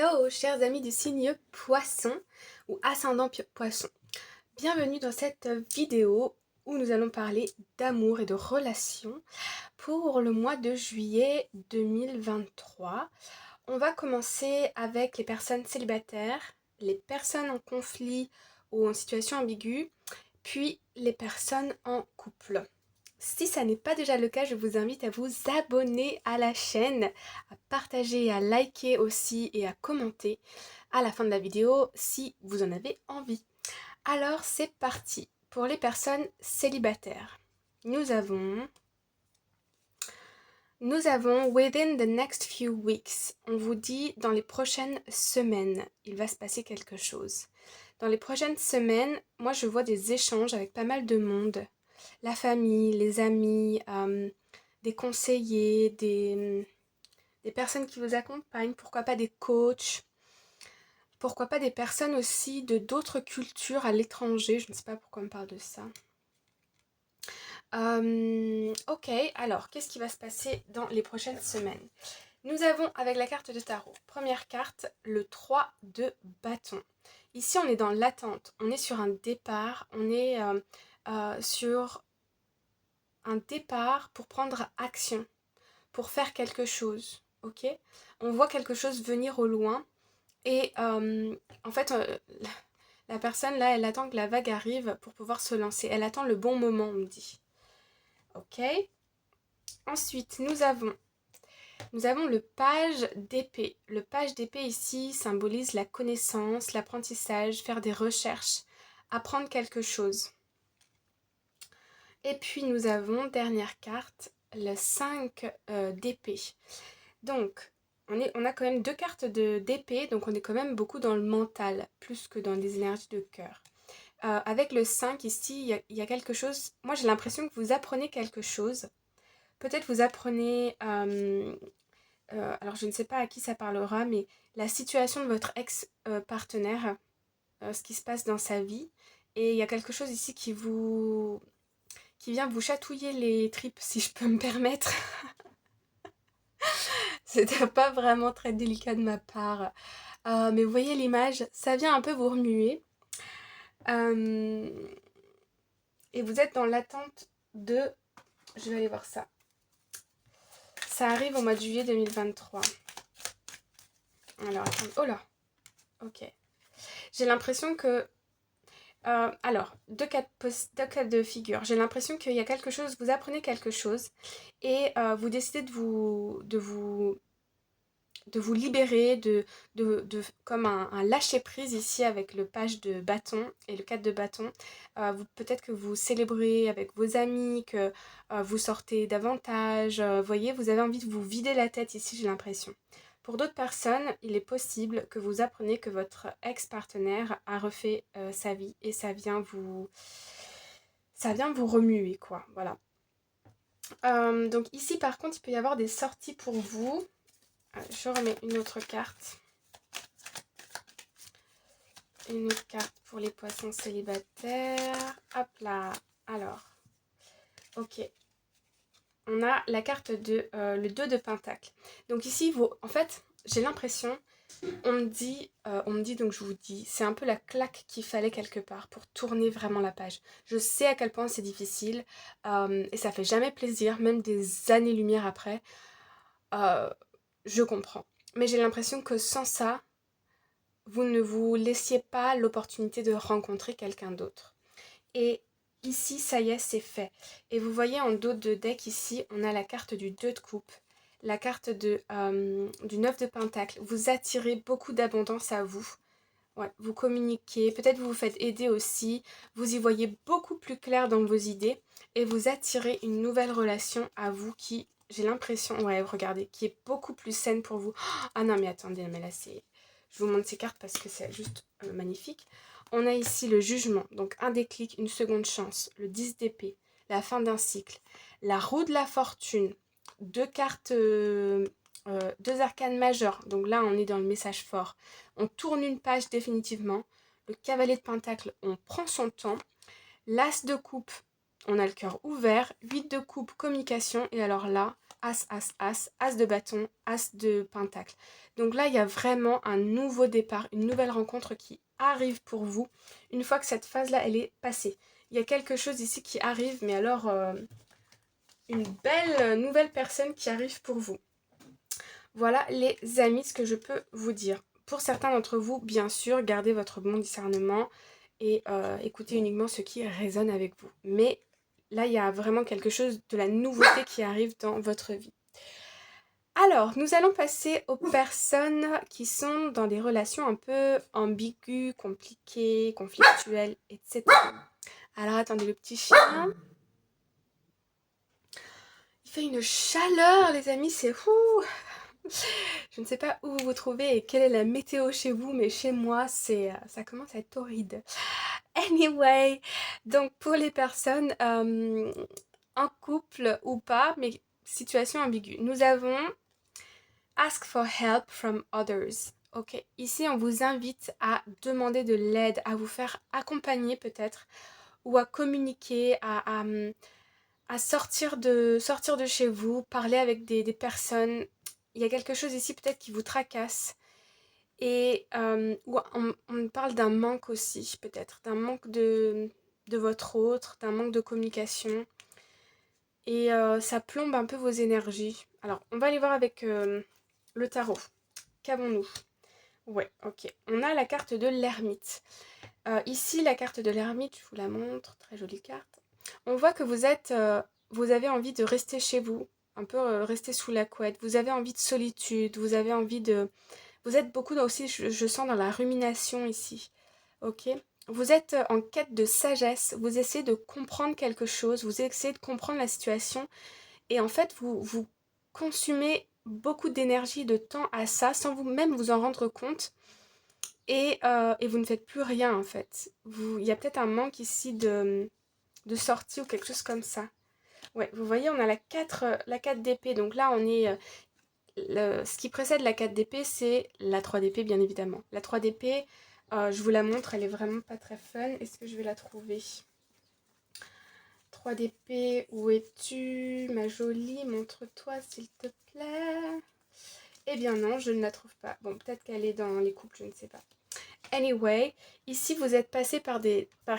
Hello, chers amis du signe Poisson ou ascendant Poisson. Bienvenue dans cette vidéo où nous allons parler d'amour et de relations pour le mois de juillet 2023. On va commencer avec les personnes célibataires, les personnes en conflit ou en situation ambiguë, puis les personnes en couple. Si ça n'est pas déjà le cas, je vous invite à vous abonner à la chaîne, à partager, à liker aussi et à commenter à la fin de la vidéo si vous en avez envie. Alors c'est parti pour les personnes célibataires. Nous avons within the next few weeks. On vous dit dans les prochaines semaines, il va se passer quelque chose. Dans les prochaines semaines, moi je vois des échanges avec pas mal de monde. La famille, les amis, des conseillers, des personnes qui vous accompagnent, pourquoi pas des coachs, pourquoi pas des personnes aussi de d'autres cultures à l'étranger, je ne sais pas pourquoi on me parle de ça. Ok, alors qu'est-ce qui va se passer dans les prochaines semaines? Nous avons avec la carte de tarot, première carte, le 3 de bâton. Ici on est dans l'attente, on est sur un départ, on est sur un départ pour prendre action, pour faire quelque chose, ok? On voit quelque chose venir au loin et en fait la personne là elle attend que la vague arrive pour pouvoir se lancer, elle attend le bon moment on me dit, ok? Ensuite nous avons le page d'épée. Le page d'épée ici symbolise la connaissance, l'apprentissage, faire des recherches, apprendre quelque chose. Et puis nous avons, dernière carte, le 5 d'épée. Donc, on a quand même deux cartes d'épée, donc on est quand même beaucoup dans le mental, plus que dans des énergies de cœur. Avec le 5 ici, il y a quelque chose, moi j'ai l'impression que vous apprenez quelque chose. Peut-être vous apprenez, alors je ne sais pas à qui ça parlera, mais la situation de votre ex-partenaire, ce qui se passe dans sa vie. Et il y a quelque chose ici qui vient vous chatouiller les tripes, si je peux me permettre. C'était pas vraiment très délicat de ma part. Mais vous voyez l'image, ça vient un peu vous remuer. Et vous êtes dans l'attente de... Je vais aller voir ça. Ça arrive au mois de juillet 2023. Alors, attendez. Oh là. Ok. J'ai l'impression que... alors, deux cas de figure. J'ai l'impression qu'il y a quelque chose, vous apprenez quelque chose et vous décidez de vous libérer, comme un lâcher-prise ici avec le page de bâton et le 4 de bâton. Peut-être que vous célébrez avec vos amis, que vous sortez davantage. Vous voyez, vous avez envie de vous vider la tête ici, j'ai l'impression. Pour d'autres personnes, il est possible que vous appreniez que votre ex-partenaire a refait sa vie et ça vient vous remuer, quoi. Voilà. Donc ici, par contre, il peut y avoir des sorties pour vous. Je remets une autre carte. Une autre carte pour les poissons célibataires. Hop là. Alors, ok. On a la carte de le 2 de Pentacle. Donc ici, en fait, j'ai l'impression, on me dit, donc je vous dis, c'est un peu la claque qu'il fallait quelque part pour tourner vraiment la page. Je sais à quel point c'est difficile et ça fait jamais plaisir, même des années-lumière après. Je comprends. Mais j'ai l'impression que sans ça, vous ne vous laissiez pas l'opportunité de rencontrer quelqu'un d'autre. Et ici, ça y est, c'est fait. Et vous voyez en dos de deck ici, on a la carte du 2 de coupe, la carte du 9 de pentacle. Vous attirez beaucoup d'abondance à vous. Ouais, vous communiquez, peut-être vous vous faites aider aussi. Vous y voyez beaucoup plus clair dans vos idées et vous attirez une nouvelle relation à vous qui, j'ai l'impression, ouais, regardez, qui est beaucoup plus saine pour vous. Ah non, mais attendez, mais là, c'est... Je vous montre ces cartes parce que c'est juste magnifique. On a ici le jugement, donc un déclic, une seconde chance, le 10 d'épée, la fin d'un cycle, la roue de la fortune, deux cartes, deux arcanes majeures, donc là on est dans le message fort. On tourne une page définitivement, le cavalier de pentacle, on prend son temps, l'as de coupe, on a le cœur ouvert, 8 de coupe, communication, et alors là, As, As, As, As de bâton, As de pentacle. Donc là, il y a vraiment un nouveau départ, une nouvelle rencontre qui arrive pour vous. Une fois que cette phase-là, elle est passée. Il y a quelque chose ici qui arrive, mais alors une belle nouvelle personne qui arrive pour vous. Voilà les amis, ce que je peux vous dire. Pour certains d'entre vous, bien sûr, gardez votre bon discernement et écoutez uniquement ce qui résonne avec vous. Mais là, il y a vraiment quelque chose de la nouveauté qui arrive dans votre vie. Alors, nous allons passer aux personnes qui sont dans des relations un peu ambiguës, compliquées, conflictuelles, etc. Alors, attendez, le petit chien. Il fait une chaleur, les amis, c'est fou. Je ne sais pas où vous vous trouvez et quelle est la météo chez vous, mais chez moi, ça commence à être torride. Anyway, donc pour les personnes en couple ou pas, mais situation ambiguë, nous avons Ask for help from others. Ok, ici on vous invite à demander de l'aide, à vous faire accompagner peut-être, ou à communiquer, à sortir de chez vous, parler avec des personnes. Il y a quelque chose ici peut-être qui vous tracasse. Et ou on parle d'un manque aussi, peut-être, d'un manque de votre autre, d'un manque de communication. Et ça plombe un peu vos énergies. Alors, on va aller voir avec le tarot. Qu'avons-nous? Ouais, ok. On a la carte de l'ermite. Ici, la carte de l'ermite, je vous la montre, très jolie carte. On voit que vous avez envie de rester chez vous, un peu rester sous la couette. Vous avez envie de solitude, vous avez envie de... Vous êtes beaucoup aussi, je sens, dans la rumination ici. Ok? Vous êtes en quête de sagesse, vous essayez de comprendre quelque chose, vous essayez de comprendre la situation, et en fait, vous consumez beaucoup d'énergie, de temps à ça, sans vous-même vous en rendre compte, et vous ne faites plus rien, en fait. Il y a peut-être un manque ici de sortie ou quelque chose comme ça. Ouais, vous voyez, on a la 4 d'épée, donc là, on est... ce qui précède la 4 d'épée, c'est la 3 d'épée, bien évidemment. La 3 d'épée, je vous la montre, elle est vraiment pas très fun. Est-ce que je vais la trouver? 3 d'épée, où es-tu, ma jolie? Montre-toi, s'il te plaît. Eh bien non, je ne la trouve pas. Bon, peut-être qu'elle est dans les couples, je ne sais pas. Anyway, ici, vous êtes passé par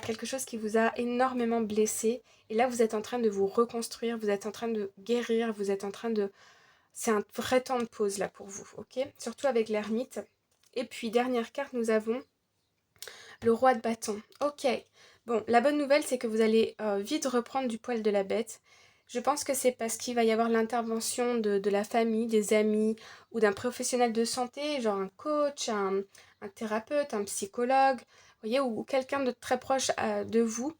quelque chose qui vous a énormément blessé. Et là, vous êtes en train de vous reconstruire, vous êtes en train de guérir, vous êtes en train de... C'est un vrai temps de pause là pour vous, ok? Surtout avec l'ermite. Et puis, dernière carte, nous avons le roi de bâton. Ok. Bon, la bonne nouvelle, c'est que vous allez vite reprendre du poil de la bête. Je pense que c'est parce qu'il va y avoir l'intervention de la famille, des amis ou d'un professionnel de santé, genre un coach, un thérapeute, un psychologue, vous voyez, ou quelqu'un de très proche de vous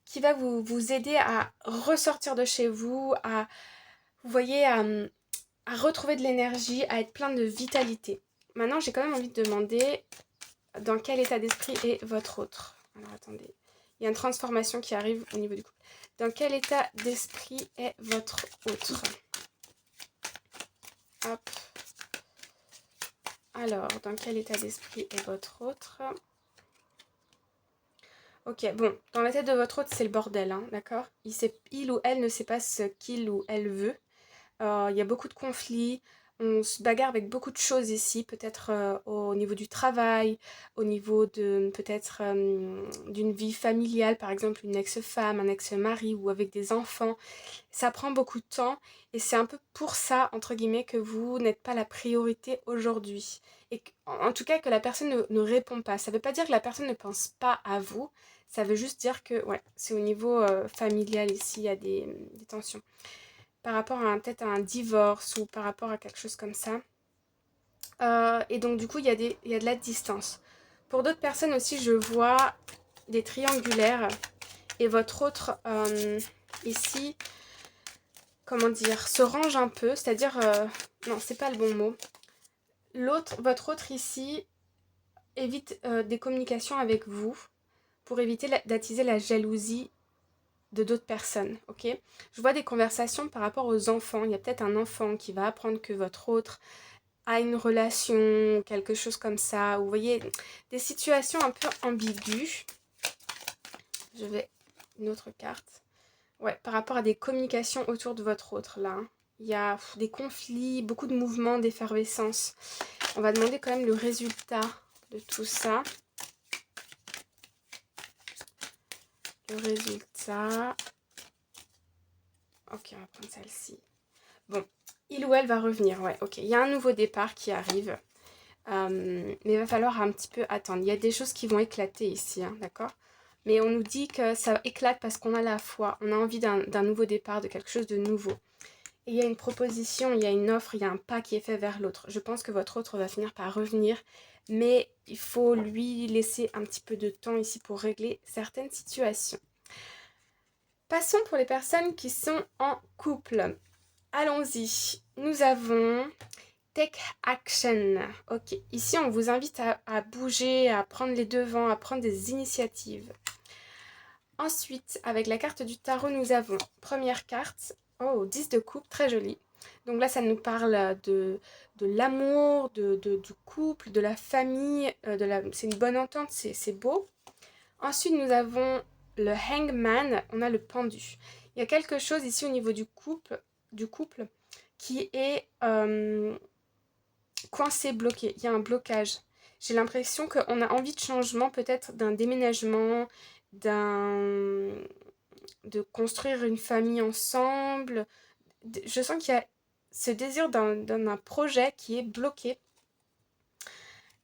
qui va vous aider à ressortir de chez vous, vous voyez, à retrouver de l'énergie, à être plein de vitalité. Maintenant, j'ai quand même envie de demander dans quel état d'esprit est votre autre. Alors, attendez. Il y a une transformation qui arrive au niveau du couple. Dans quel état d'esprit est votre autre? Hop. Alors, dans quel état d'esprit est votre autre? Ok, bon, dans la tête de votre autre, c'est le bordel, hein, d'accord? Il ou elle ne sait pas ce qu'il ou elle veut. Il y a beaucoup de conflits, on se bagarre avec beaucoup de choses ici, peut-être au niveau du travail, au niveau de peut-être d'une vie familiale, par exemple une ex-femme, un ex-mari ou avec des enfants. Ça prend beaucoup de temps et c'est un peu pour ça, entre guillemets, que vous n'êtes pas la priorité aujourd'hui. Et en tout cas que la personne ne répond pas. Ça ne veut pas dire que la personne ne pense pas à vous, ça veut juste dire que ouais, c'est au niveau familial ici, il y a des tensions par rapport à peut-être à un divorce ou par rapport à quelque chose comme ça. Et donc du coup, il y a de la distance. Pour d'autres personnes aussi, je vois des triangulaires. Et votre autre, ici, comment dire, se range un peu. C'est-à-dire, non, c'est pas le bon mot. Votre autre ici, évite des communications avec vous pour éviter d'attiser la jalousie de d'autres personnes, ok? Je vois des conversations par rapport aux enfants. Il y a peut-être un enfant qui va apprendre que votre autre a une relation, quelque chose comme ça. Vous voyez, des situations un peu ambiguës. Je vais... Une autre carte. Ouais, par rapport à des communications autour de votre autre, là. Hein. Il y a des conflits, beaucoup de mouvements, d'effervescence. On va demander quand même le résultat de tout ça. Le résultat. Ok, on va prendre celle-ci. Bon, il ou elle va revenir. Ouais, ok. Il y a un nouveau départ qui arrive. Mais il va falloir un petit peu attendre. Il y a des choses qui vont éclater ici, hein, d'accord? Mais on nous dit que ça éclate parce qu'on a la foi. On a envie d'un nouveau départ, de quelque chose de nouveau. Et il y a une proposition, il y a une offre, il y a un pas qui est fait vers l'autre. Je pense que votre autre va finir par revenir. Mais il faut lui laisser un petit peu de temps ici pour régler certaines situations. Passons pour les personnes qui sont en couple. Allons-y. Nous avons Take Action. Ok, ici on vous invite à bouger, à prendre les devants, à prendre des initiatives. Ensuite, avec la carte du tarot, nous avons première carte, oh, 10 de coupe, très jolie. Donc là, ça nous parle de l'amour, du couple, de la famille, c'est une bonne entente, c'est beau. Ensuite, nous avons le Hangman, on a le pendu. Il y a quelque chose ici au niveau du couple qui est coincé, bloqué. Il y a un blocage. J'ai l'impression qu'on a envie de changement, peut-être d'un déménagement, de construire une famille ensemble. Je sens qu'il y a ce désir d'un projet qui est bloqué.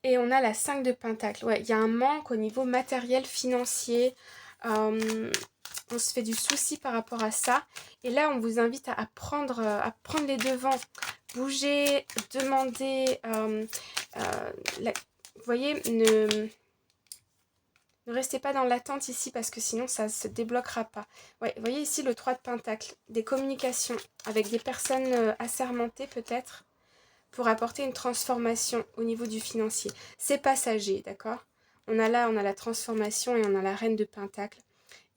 Et on a la 5 de Pentacle. Ouais, il y a un manque au niveau matériel, financier. On se fait du souci par rapport à ça. Et là, on vous invite à prendre les devants. Bouger, demander. Vous voyez, ne restez pas dans l'attente ici parce que sinon ça ne se débloquera pas. Ouais, vous voyez ici le 3 de Pentacle. Des communications avec des personnes assermentées peut-être pour apporter une transformation au niveau du financier. C'est passager, d'accord? On a la transformation et on a la reine de Pentacle.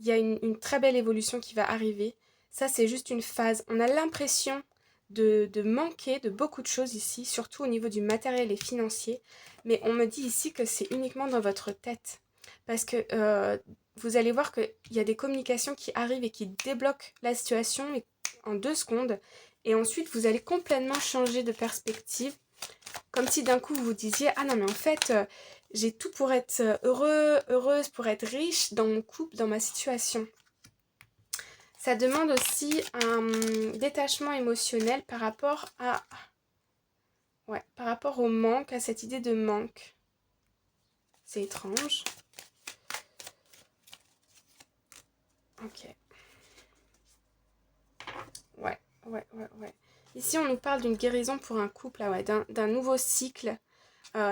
Il y a une très belle évolution qui va arriver. Ça, c'est juste une phase. On a l'impression de manquer de beaucoup de choses ici, surtout au niveau du matériel et financier. Mais on me dit ici que c'est uniquement dans votre tête. Parce que vous allez voir qu'il y a des communications qui arrivent et qui débloquent la situation en 2 secondes. Et ensuite, vous allez complètement changer de perspective. Comme si d'un coup, vous vous disiez « Ah non, mais en fait, j'ai tout pour être heureuse, pour être riche dans mon couple, dans ma situation. » Ça demande aussi un détachement émotionnel par rapport par rapport au manque, à cette idée de manque. C'est étrange. Ok. Ouais. Ici, on nous parle d'une guérison pour un couple, là, ouais, d'un nouveau cycle.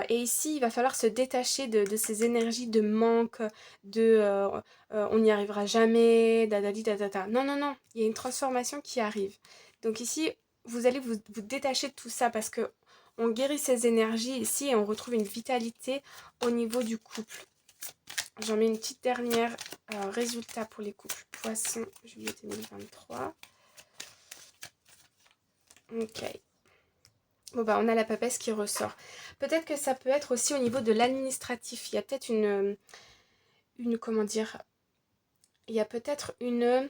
Et ici, il va falloir se détacher de ces énergies de manque, on n'y arrivera jamais, dadadi dadada. Non, non, non, il y a une transformation qui arrive. Donc ici, vous allez vous détacher de tout ça parce que on guérit ces énergies ici et on retrouve une vitalité au niveau du couple. J'en mets une petite dernière résultat pour les couples Poisson, juillet 2023. Ok. Bon bah on a la papesse qui ressort. Peut-être que ça peut être aussi au niveau de l'administratif. Il y a peut-être comment dire, il y a peut-être une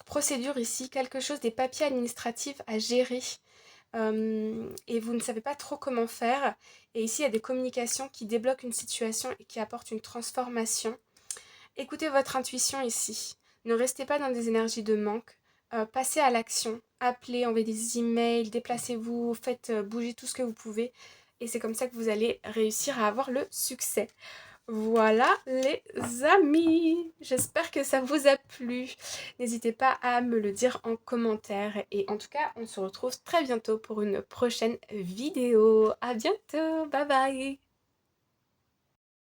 procédure ici, quelque chose, des papiers administratifs à gérer. Et vous ne savez pas trop comment faire. Et ici, il y a des communications qui débloquent une situation et qui apportent une transformation. Écoutez votre intuition ici. Ne restez pas dans des énergies de manque. Passez à l'action. Appelez, envoyez des emails, déplacez-vous, faites bouger tout ce que vous pouvez. Et c'est comme ça que vous allez réussir à avoir le succès. Voilà les amis, j'espère que ça vous a plu. N'hésitez pas à me le dire en commentaire. Et en tout cas, on se retrouve très bientôt pour une prochaine vidéo. À bientôt, bye bye.